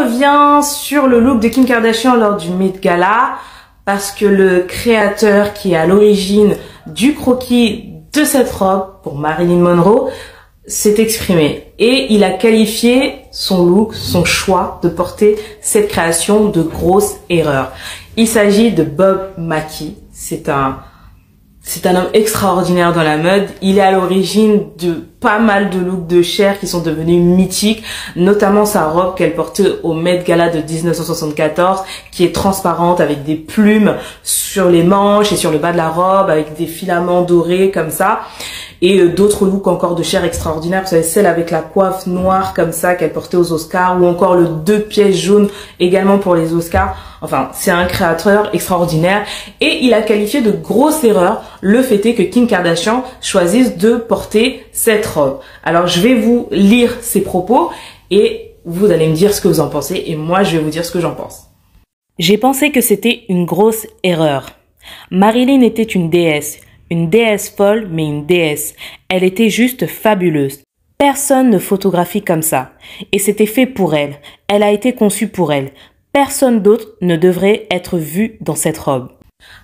revient sur le look de Kim Kardashian lors du Met Gala parce que le créateur qui est à l'origine du croquis de cette robe pour Marilyn Monroe s'est exprimé et il a qualifié son look, son choix de porter cette création de grosse erreur. Il s'agit de Bob Mackie. C'est un homme extraordinaire dans la mode. Il est à l'origine de pas mal de looks de Cher qui sont devenus mythiques, notamment sa robe qu'elle portait au Met Gala de 1974, qui est transparente avec des plumes sur les manches et sur le bas de la robe, avec des filaments dorés comme ça. Et d'autres looks encore de Cher extraordinaires, vous savez, celle avec la coiffe noire comme ça qu'elle portait aux Oscars, ou encore le 2 pièces jaunes également pour les Oscars. Enfin, c'est un créateur extraordinaire et il a qualifié de grosse erreur le fait est que Kim Kardashian choisisse de porter cette robe. Alors, je vais vous lire ses propos et vous allez me dire ce que vous en pensez et moi, je vais vous dire ce que j'en pense. J'ai pensé que c'était une grosse erreur. Marilyn était une déesse folle, mais une déesse. Elle était juste fabuleuse. Personne ne photographie comme ça. Et c'était fait pour elle. Elle a été conçue pour elle. Personne d'autre ne devrait être vu dans cette robe.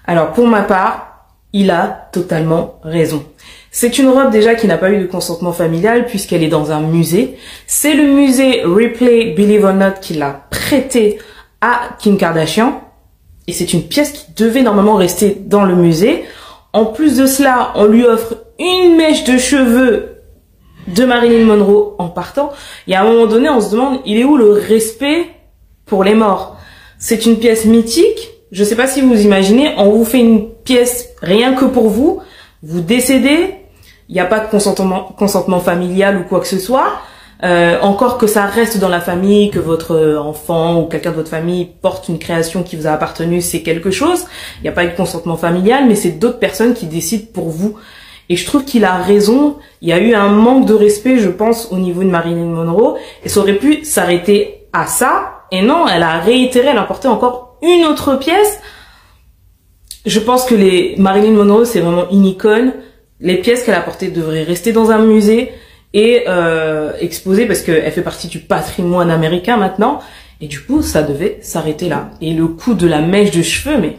Alors, pour ma part, il a totalement raison. C'est une robe déjà qui n'a pas eu de consentement familial puisqu'elle est dans un musée. C'est le musée Ripley Believe or Not qui l'a prêtée à Kim Kardashian. Et c'est une pièce qui devait normalement rester dans le musée. En plus de cela, on lui offre une mèche de cheveux de Marilyn Monroe en partant. Il y a un moment donné, on se demande, il est où le respect pour les morts? C'est une pièce mythique. Je ne sais pas si vous imaginez, on vous fait une pièce rien que pour vous. Vous décédez, il n'y a pas de consentement familial ou quoi que ce soit. Encore que ça reste dans la famille, que votre enfant ou quelqu'un de votre famille porte une création qui vous a appartenu, c'est quelque chose. Il n'y a pas eu de consentement familial, mais c'est d'autres personnes qui décident pour vous. Et je trouve qu'il a raison. Il y a eu un manque de respect, je pense, au niveau de Marilyn Monroe. Et ça aurait pu s'arrêter à ça. Et non, elle a réitéré, elle a porté encore une autre pièce. Je pense que Marilyn Monroe, c'est vraiment une icône. Les pièces qu'elle a portées devraient rester dans un musée et exposées parce qu'elle fait partie du patrimoine américain maintenant. Et du coup, ça devait s'arrêter là. Et le coup de la mèche de cheveux, mais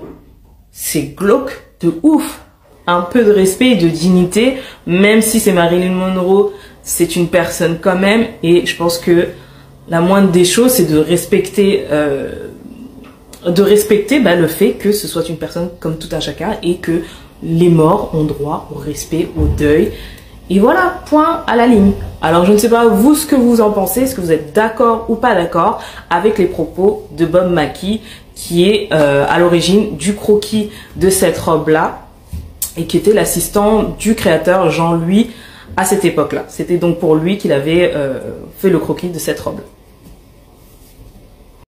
c'est glauque de ouf. Un peu de respect et de dignité, même si c'est Marilyn Monroe, c'est une personne quand même. Et je pense que la moindre des choses, c'est de respecter le fait que ce soit une personne comme tout un chacun et que les morts ont droit au respect, au deuil. Et voilà, point à la ligne. Alors je ne sais pas vous ce que vous en pensez, est-ce que vous êtes d'accord ou pas d'accord avec les propos de Bob Mackie qui est à l'origine du croquis de cette robe-là et qui était l'assistant du créateur Jean-Louis à cette époque-là. C'était donc pour lui qu'il avait fait le croquis de cette robe.